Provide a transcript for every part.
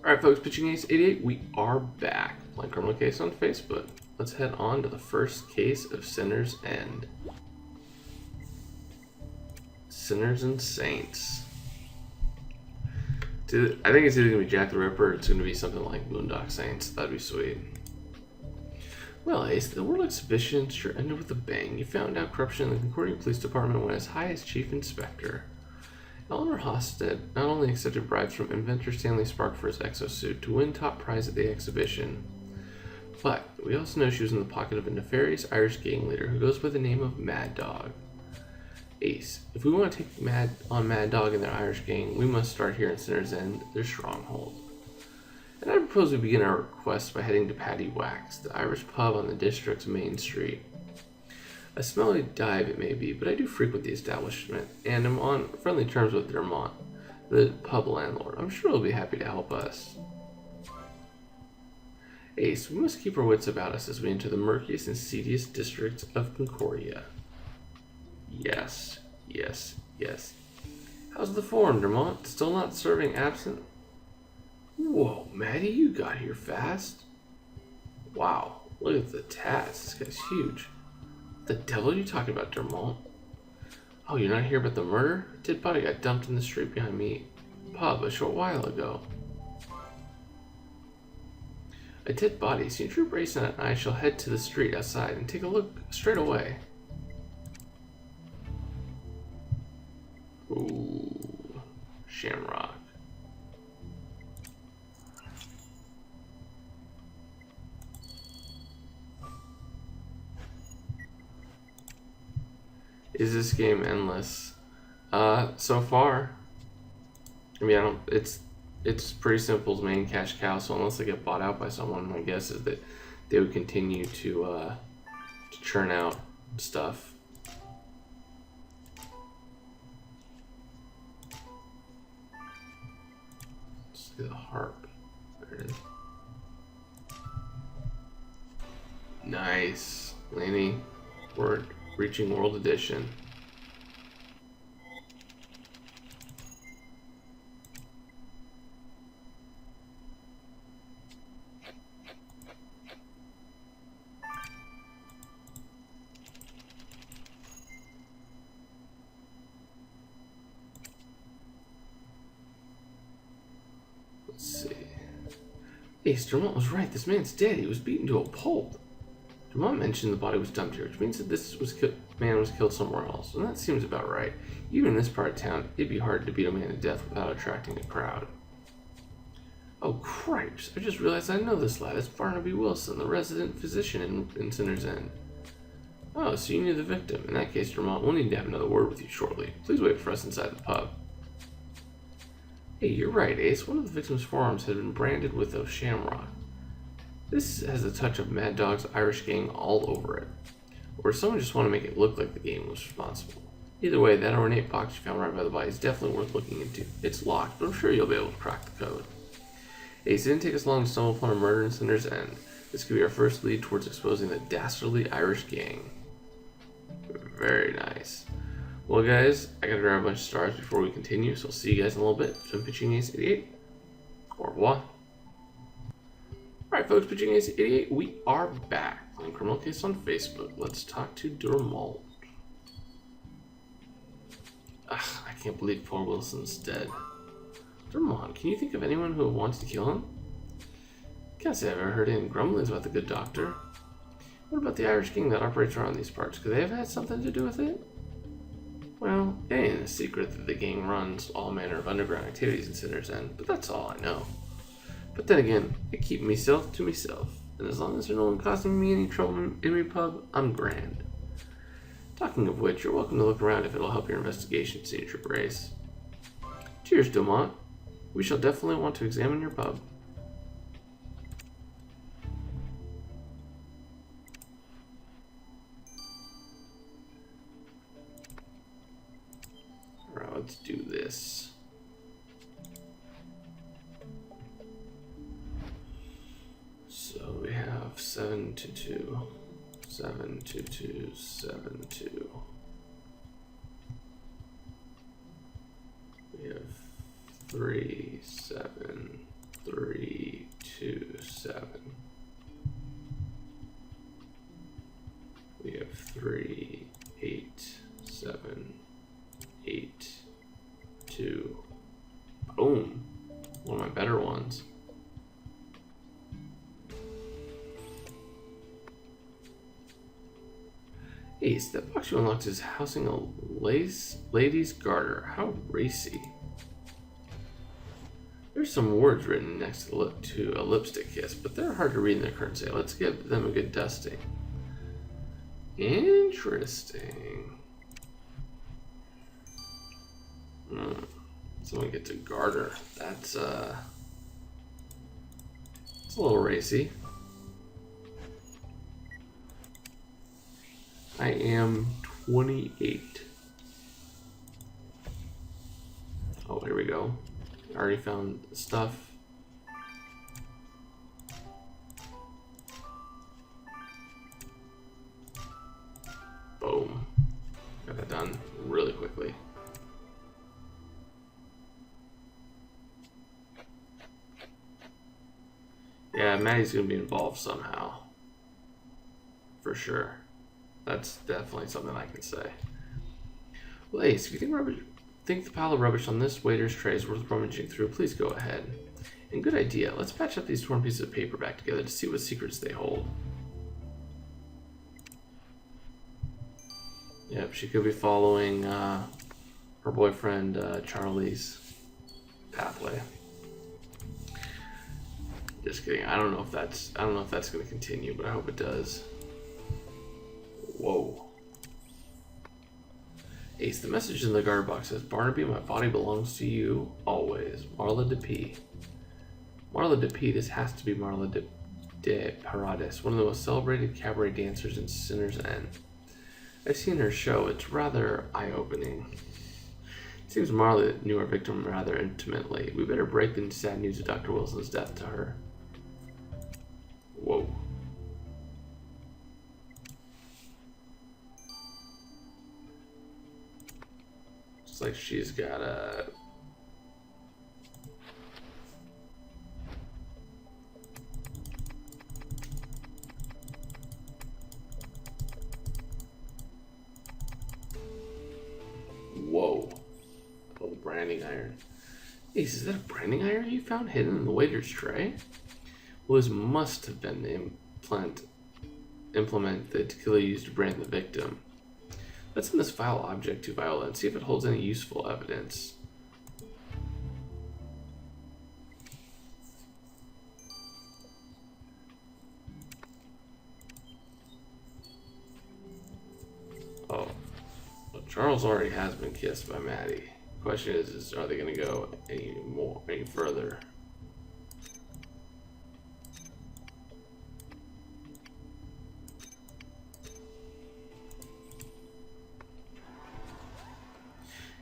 Alright folks, Pitching Ace 88, we are back. Playing Criminal Case on Facebook. Let's head on to the first case of Sinner's End. Sinners and Saints. I think it's either going to be Jack the Ripper or it's going to be something like Boondock Saints. That'd be sweet. Well, Ace, the World Exhibition sure ended with a bang. You found out corruption in the Concordia Police Department went as high as Chief Inspector. Eleanor Hosted not only accepted bribes from inventor Stanley Spark for his exosuit to win top prize at the exhibition, but we also know she was in the pocket of a nefarious Irish gang leader who goes by the name of Mad Dog. Ace, if we want to take Mad Dog and their Irish gang, we must start here in Sinner's End, their stronghold. And I propose we begin our quest by heading to Paddy Wax, the Irish pub on the district's main street. A smelly dive it may be, but I do frequent the establishment, and am on friendly terms with Dermont, the pub landlord. I'm sure he'll be happy to help us. Ace, we must keep our wits about us as we enter the murkiest and seediest districts of Concordia. Yes, yes, yes. How's the form, Dermont? Still not serving absent? Whoa, Maddie, you got here fast. Wow, look at the tats. This guy's huge. The devil are you talking about, Dermont? Oh, you're not here about the murder? A dead body got dumped in the street behind me pub a short while ago. A dead body? Senior Trooper Brace and I shall head to the street outside and take a look straight away. Ooh, Shamrock. Is this game endless? So far. I mean, it's pretty simple as main cash cow, so unless they get bought out by someone, my guess is that they would continue to churn out stuff. Let's see the harp. There it is. Nice. Laney, we're reaching World Edition. Let's see. Ace, Dermont was right. This man's dead. He was beaten to a pulp. Dermont mentioned the body was dumped here, which means that this man was killed somewhere else, and that seems about right. Even in this part of town, it'd be hard to beat a man to death without attracting a crowd. Oh, cripes! I just realized I know this lad. It's Barnaby Wilson, the resident physician in Sinner's End. Oh, so you knew the victim. In that case, Dermont, we'll need to have another word with you shortly. Please wait for us inside the pub. Hey, you're right, Ace. One of the victim's forearms had been branded with a shamrock. This has a touch of Mad Dog's Irish gang all over it. Or someone just want to make it look like the gang was responsible. Either way, that ornate box you found right by the body is definitely worth looking into. It's locked, but I'm sure you'll be able to crack the code. Ace, it didn't take us long to stumble upon a murder in Sinner's End. This could be our first lead towards exposing the dastardly Irish gang. Very nice. Well guys, I gotta grab a bunch of stars before we continue, so I'll see you guys in a little bit. So I'm Pitching Ace 88. Au revoir. Alright folks, Pitching Ace 88, we are back on Criminal Case on Facebook. Let's talk to Dermont. Ugh, I can't believe poor Wilson's dead. Dermont, can you think of anyone who wants to kill him? Can't say I've ever heard any grumblings about the good doctor. What about the Irish gang that operates around these parts? Could they have had something to do with it? Well, it ain't a secret that the gang runs all manner of underground activities in Sinner's End, but that's all I know. But then again, I keep myself to myself, and as long as there's no one causing me any trouble in my pub, I'm grand. Talking of which, you're welcome to look around if it'll help your investigation, Senior Trooper Ace. Cheers, Dermont. We shall definitely want to examine your pub. Alright, let's do this. So we have 722, 722, 72. We have 3, 7, 3, 2, 7. We have 3, 8, 7, 8, 2. Boom. One of my better ones. Ace, that box you unlocked is housing a lady's garter. How racy. There's some words written next to a lipstick kiss, but they're hard to read in their current state. Let's give them a good dusting. Interesting. Someone gets a garter. That's it's a little racy. I am 28. Oh, here we go. I already found stuff. Boom. Got that done really quickly. Yeah, Maddie's gonna be involved somehow. For sure. That's definitely something I can say. Well, Ace, if you think the pile of rubbish on this waiter's tray is worth rummaging through, please go ahead. And good idea. Let's patch up these torn pieces of paper back together to see what secrets they hold. Yep, she could be following her boyfriend Charlie's pathway. Just kidding. I don't know if that's going to continue, but I hope it does. Whoa. Ace, the message in the guard box says, Barnaby, my body belongs to you always. Marla de P. Marla de P. This has to be Marla de Paradis, one of the most celebrated cabaret dancers in Sinner's End. I've seen her show. It's rather eye-opening. It seems Marla knew her victim rather intimately. We better break the sad news of Dr. Wilson's death to her. Whoa. Looks like she's got a... Whoa. A little branding iron. Ace, is that a branding iron you found hidden in the waiter's tray? Well, this must have been the implement that Tequila used to brand the victim. Let's send this vile object to Viola and see if it holds any useful evidence. Oh. Well, Charles already has been kissed by Maddie. The question is are they going to go any further?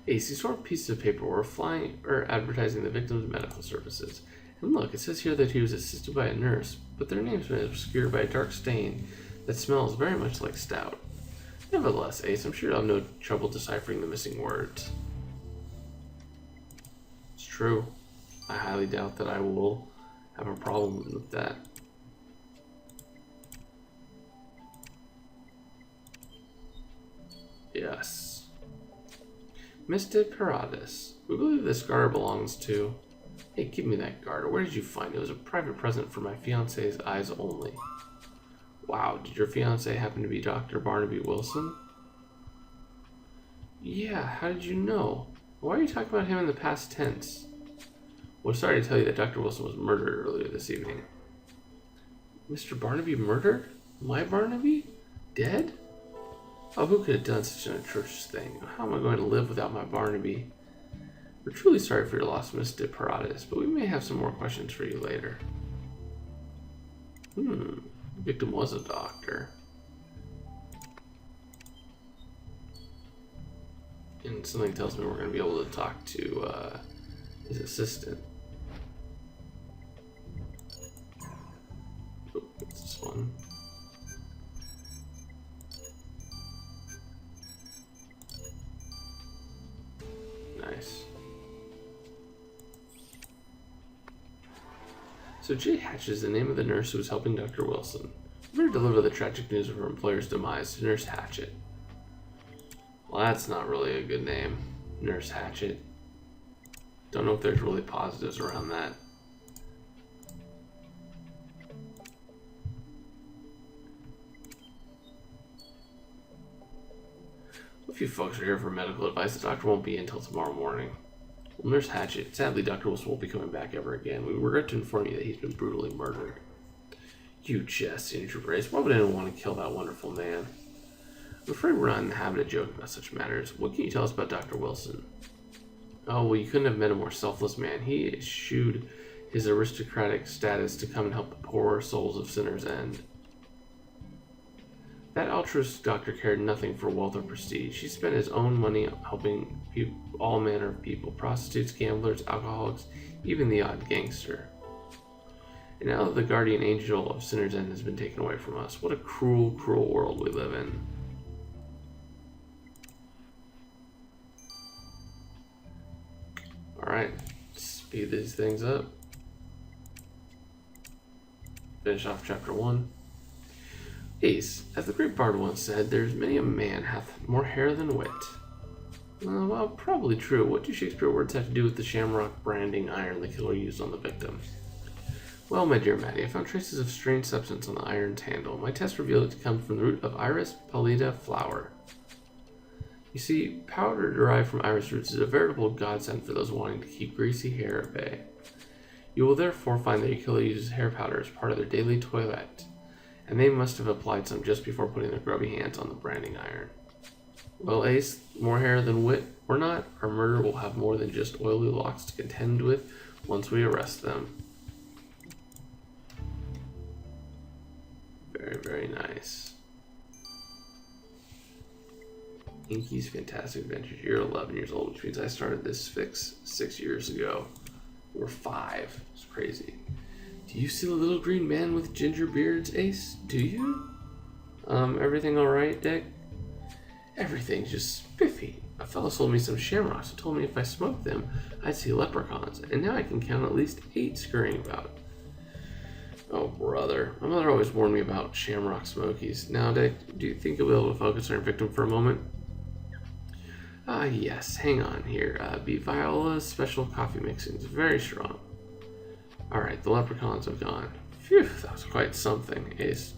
Ace, these sort of pieces of paper were advertising the victim's medical services. And look, it says here that he was assisted by a nurse, but their name's been obscured by a dark stain that smells very much like stout. Nevertheless, Ace, I'm sure you'll have no trouble deciphering the missing words. It's true. I highly doubt that I will have a problem with that. Yes. Miss de Paradis. We believe this garter belongs to... Hey, give me that garter. Where did you find it? It was a private present for my fiance's eyes only. Wow, did your fiance happen to be Dr. Barnaby Wilson? Yeah, how did you know? Why are you talking about him in the past tense? Well, sorry to tell you that Dr. Wilson was murdered earlier this evening. Mr. Barnaby murdered? My Barnaby? Dead? Oh, who could have done such an atrocious thing? How am I going to live without my Barnaby? We're truly sorry for your loss, Miss de Paradis, but we may have some more questions for you later. The victim was a doctor. And something tells me we're going to be able to talk to his assistant. Oh, what's this one? Nice. So Jay Hatch is the name of the nurse who was helping Dr. Wilson. We better deliver the tragic news of her employer's demise to Nurse Hatchet. Well, that's not really a good name. Nurse Hatchet. Don't know if there's really positives around that. A few folks are here for medical advice. The doctor won't be in until tomorrow morning. Well, Nurse Hatchet, sadly Dr. Wilson won't be coming back ever again. We regret to inform you that he's been brutally murdered. You jest, Senior Trooper Ace. Why would anyone want to kill that wonderful man? I'm afraid we're not in the habit of joking about such matters. What can you tell us about Dr. Wilson? Oh, well, you couldn't have met a more selfless man. He eschewed his aristocratic status to come and help the poor souls of Sinner's End. That altruist doctor cared nothing for wealth or prestige. He spent his own money helping all manner of people. Prostitutes, gamblers, alcoholics, even the odd gangster. And now that the guardian angel of Sinner's End has been taken away from us, what a cruel, cruel world we live in. Alright, speed these things up. Finish off chapter 1. Ace, as the great bard once said, there's many a man hath more hair than wit. Well, probably true. What do Shakespeare words have to do with the shamrock branding iron the killer used on the victim? Well, my dear Maddie, I found traces of strange substance on the iron's handle. My test revealed it to come from the root of Iris pallida flower. You see, powder derived from iris roots is a veritable godsend for those wanting to keep greasy hair at bay. You will therefore find that your killer uses hair powder as part of their daily toilette, and they must have applied some just before putting their grubby hands on the branding iron. Well, Ace, more hair than wit or not, our murderer will have more than just oily locks to contend with once we arrest them. Very, very nice. Inky's Fantastic Adventures. You're 11 years old, which means I started this fix 6 years ago. We're 5. It's crazy. Do you see the little green man with ginger beards, Ace? Do you? Everything alright, Dick? Everything's just spiffy. A fellow sold me some shamrocks and told me if I smoked them, I'd see leprechauns, and now I can count at least 8 scurrying about. Oh, brother. My mother always warned me about shamrock smokies. Now, Dick, do you think you'll be able to focus on your victim for a moment? Yes. Hang on here. Be Viola's special coffee mixing. It's very strong. Alright, the leprechauns have gone. Phew, that was quite something, Ace.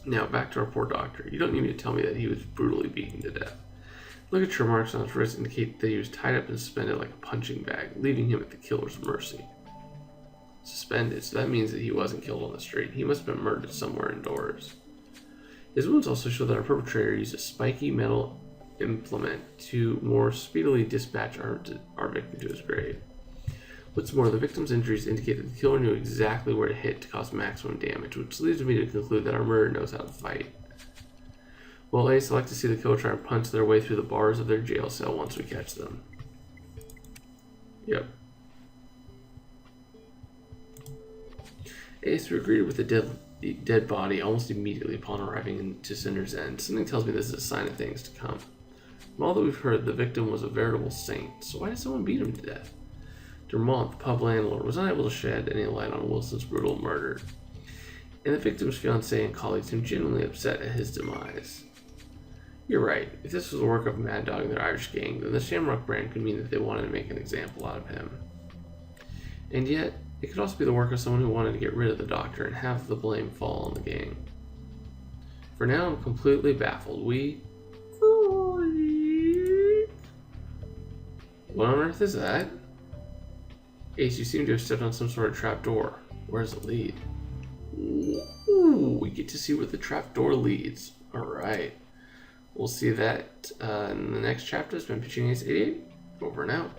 Now, back to our poor doctor. You don't need me to tell me that he was brutally beaten to death. Look at your marks on his wrist indicate that he was tied up and suspended like a punching bag, leaving him at the killer's mercy. Suspended, so that means that he wasn't killed on the street. He must have been murdered somewhere indoors. His wounds also show that our perpetrator used a spiky metal implement to more speedily dispatch our victim to his grave. What's more, the victim's injuries indicate that the killer knew exactly where to hit to cause maximum damage, which leads me to conclude that our murderer knows how to fight. Well, Ace, I'd like to see the killer try and punch their way through the bars of their jail cell once we catch them. Yep. Ace, we agreed with the dead body almost immediately upon arriving into Sinner's End. Something tells me this is a sign of things to come. From all that we've heard, the victim was a veritable saint, so why did someone beat him to death? Dermont, the pub landlord, was unable to shed any light on Wilson's brutal murder, and the victim's fiancé and colleagues seemed genuinely upset at his demise. You're right. If this was the work of Mad Dog and their Irish gang, then the Shamrock brand could mean that they wanted to make an example out of him. And yet, it could also be the work of someone who wanted to get rid of the doctor and have the blame fall on the gang. For now, I'm completely baffled. What on earth is that? Ace, you seem to have stepped on some sort of trap door. Where does it lead? Ooh, we get to see where the trap door leads. Alright. We'll see that in the next chapter. It's been Pitching Ace 88. Over and out.